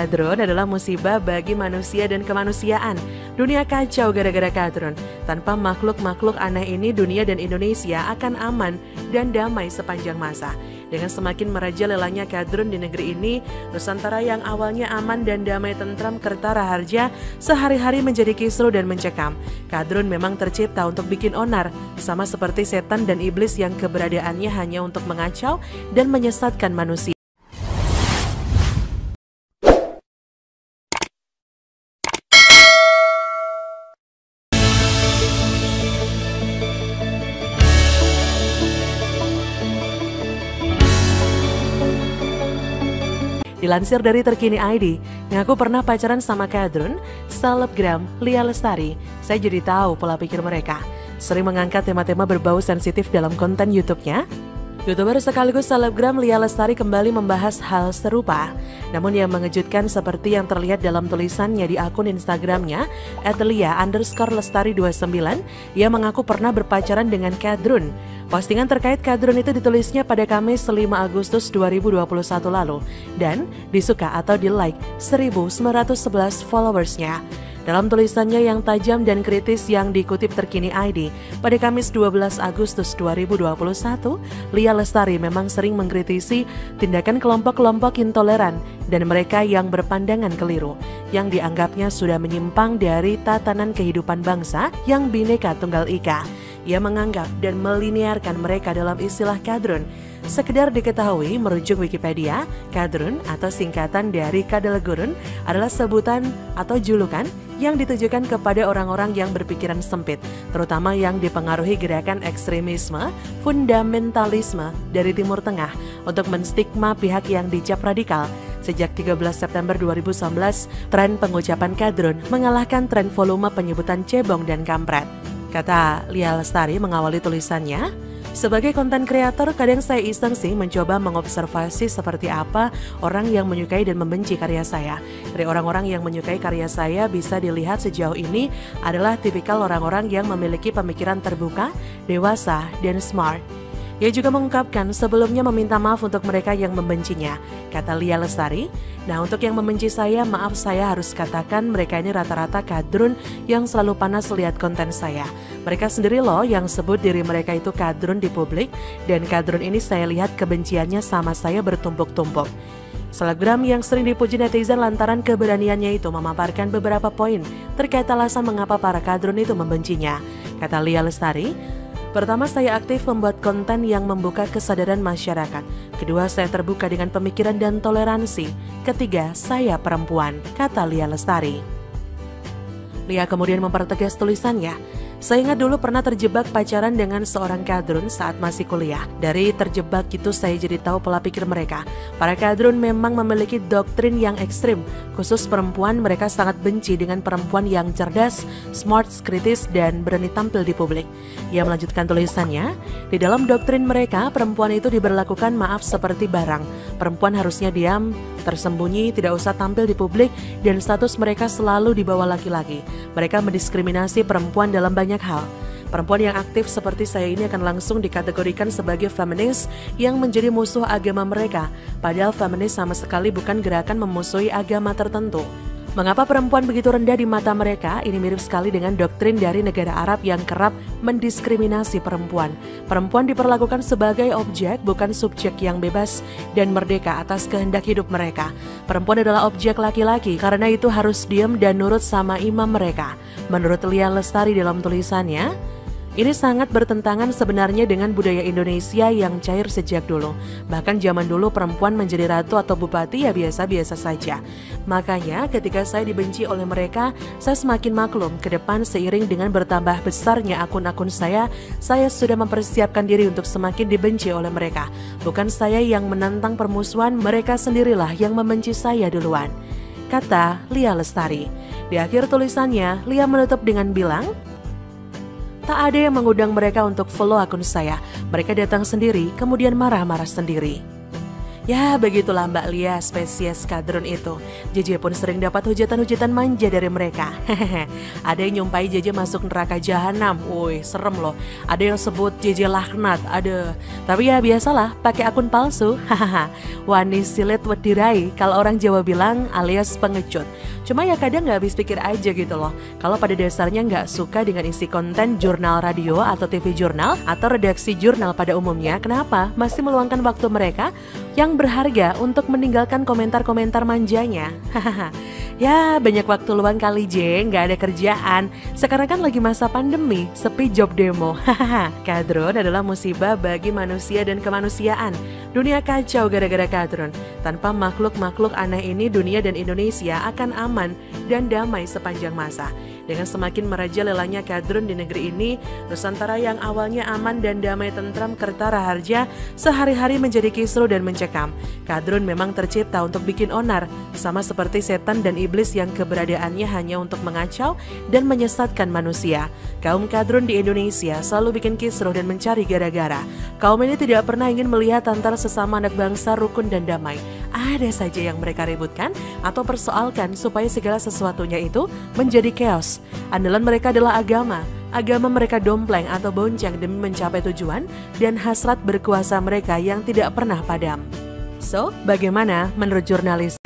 Kadrun adalah musibah bagi manusia dan kemanusiaan. Dunia kacau gara-gara Kadrun. Tanpa makhluk-makhluk aneh ini, dunia dan Indonesia akan aman dan damai sepanjang masa. Dengan semakin merajalelanya Kadrun di negeri ini, Nusantara yang awalnya aman dan damai tentram Kertara Harja sehari-hari menjadi kisruh dan mencekam. Kadrun memang tercipta untuk bikin onar, sama seperti setan dan iblis yang keberadaannya hanya untuk mengacau dan menyesatkan manusia. Dilansir dari Terkini ID, ngaku pernah pacaran sama Kadrun, selebgram Lia Lestari. Saya jadi tahu pola pikir mereka. Sering mengangkat tema-tema berbau sensitif dalam konten YouTube-nya. YouTuber sekaligus selebgram Lia Lestari kembali membahas hal serupa. Namun yang mengejutkan seperti yang terlihat dalam tulisannya di akun Instagramnya @lia_lestari29, ia mengaku pernah berpacaran dengan Kadrun. Postingan terkait Kadrun itu ditulisnya pada Kamis 5 Agustus 2021 lalu dan disuka atau di-like 1.911 followersnya. Dalam tulisannya yang tajam dan kritis yang dikutip Terkini ID, pada Kamis 12 Agustus 2021, Lia Lestari memang sering mengkritisi tindakan kelompok-kelompok intoleran dan mereka yang berpandangan keliru, yang dianggapnya sudah menyimpang dari tatanan kehidupan bangsa yang Bhinneka Tunggal Ika. Ia menganggap dan melinearkan mereka dalam istilah Kadrun. Sekedar diketahui, merujuk Wikipedia, Kadrun atau singkatan dari Kadelegurun adalah sebutan atau julukan yang ditujukan kepada orang-orang yang berpikiran sempit, terutama yang dipengaruhi gerakan ekstremisme, fundamentalisme dari Timur Tengah untuk menstigma pihak yang dicap radikal. Sejak 13 September 2019, tren pengucapan Kadrun mengalahkan tren volume penyebutan cebong dan kampret. Kata Lia Lestari mengawali tulisannya, sebagai konten kreator kadang saya iseng sih mencoba mengobservasi seperti apa orang yang menyukai dan membenci karya saya. Dari orang-orang yang menyukai karya saya bisa dilihat sejauh ini adalah tipikal orang-orang yang memiliki pemikiran terbuka, dewasa, dan smart. Ia juga mengungkapkan sebelumnya meminta maaf untuk mereka yang membencinya, kata Lia Lestari. Nah, untuk yang membenci saya, maaf saya harus katakan mereka ini rata-rata Kadrun yang selalu panas lihat konten saya. Mereka sendiri loh yang sebut diri mereka itu Kadrun di publik, dan Kadrun ini saya lihat kebenciannya sama saya bertumpuk-tumpuk. Selebgram yang sering dipuji netizen lantaran keberaniannya itu memaparkan beberapa poin terkait alasan mengapa para Kadrun itu membencinya. Kata Lia Lestari, pertama, saya aktif membuat konten yang membuka kesadaran masyarakat. Kedua, saya terbuka dengan pemikiran dan toleransi. Ketiga, saya perempuan, kata Lia Lestari. Lia kemudian mempertegas tulisannya, saya ingat dulu pernah terjebak pacaran dengan seorang Kadrun saat masih kuliah. Dari terjebak itu saya jadi tahu pola pikir mereka. Para Kadrun memang memiliki doktrin yang ekstrim. Khusus perempuan, mereka sangat benci dengan perempuan yang cerdas, smart, kritis, dan berani tampil di publik. Ia melanjutkan tulisannya, di dalam doktrin mereka, perempuan itu diberlakukan maaf seperti barang. Perempuan harusnya diam, tersembunyi, tidak usah tampil di publik, dan status mereka selalu di bawah laki-laki. Mereka mendiskriminasi perempuan dalam banyak hal. Perempuan yang aktif seperti saya ini akan langsung dikategorikan sebagai feminis yang menjadi musuh agama mereka, padahal feminis sama sekali bukan gerakan memusuhi agama tertentu. Mengapa perempuan begitu rendah di mata mereka? Ini mirip sekali dengan doktrin dari negara Arab yang kerap mendiskriminasi perempuan. Perempuan diperlakukan sebagai objek, bukan subjek yang bebas dan merdeka atas kehendak hidup mereka. Perempuan adalah objek laki-laki, karena itu harus diam dan nurut sama imam mereka. Menurut Lia Lestari dalam tulisannya, ini sangat bertentangan sebenarnya dengan budaya Indonesia yang cair sejak dulu. Bahkan zaman dulu perempuan menjadi ratu atau bupati ya biasa-biasa saja. Makanya ketika saya dibenci oleh mereka, saya semakin maklum ke depan seiring dengan bertambah besarnya akun-akun saya sudah mempersiapkan diri untuk semakin dibenci oleh mereka. Bukan saya yang menantang permusuhan, mereka sendirilah yang membenci saya duluan, kata Lia Lestari. Di akhir tulisannya, Lia menutup dengan bilang, tak ada yang mengundang mereka untuk follow akun saya. Mereka datang sendiri, kemudian marah-marah sendiri. Ya begitulah Mbak Lia, spesies kadrun itu. JJ pun sering dapat hujatan-hujatan manja dari mereka. Ada yang nyumpai JJ masuk neraka jahanam. Woi, serem loh. Ada yang sebut JJ laknat. Ada. Tapi ya biasalah, pakai akun palsu. Wani silit wedirai, kalau orang Jawa bilang, alias pengecut. Cuma ya kadang nggak habis pikir aja gitu loh. Kalau pada dasarnya nggak suka dengan isi konten jurnal radio atau TV jurnal atau redaksi jurnal pada umumnya, kenapa masih meluangkan waktu mereka yang berharga untuk meninggalkan komentar-komentar manjanya? Ya banyak waktu luang kali J, nggak ada kerjaan. Sekarang kan lagi masa pandemi, sepi job demo. Kadrun adalah musibah bagi manusia dan kemanusiaan. Dunia kacau gara-gara kadrun. Tanpa makhluk-makhluk aneh ini, dunia dan Indonesia akan aman dan damai sepanjang masa. Dengan semakin merajalelanya kadrun di negeri ini, Nusantara yang awalnya aman dan damai tentram Kertara Harja sehari-hari menjadi kisruh dan mencekam. Kadrun memang tercipta untuk bikin onar, sama seperti setan dan iblis yang keberadaannya hanya untuk mengacau dan menyesatkan manusia. Kaum kadrun di Indonesia selalu bikin kisruh dan mencari gara-gara. Kaum ini tidak pernah ingin melihat antara sesama anak bangsa rukun dan damai. Ada saja yang mereka ributkan atau persoalkan supaya segala sesuatunya itu menjadi chaos. Andalan mereka adalah agama. Agama mereka dompleng atau bonceng demi mencapai tujuan dan hasrat berkuasa mereka yang tidak pernah padam. So, bagaimana menurut jurnalis?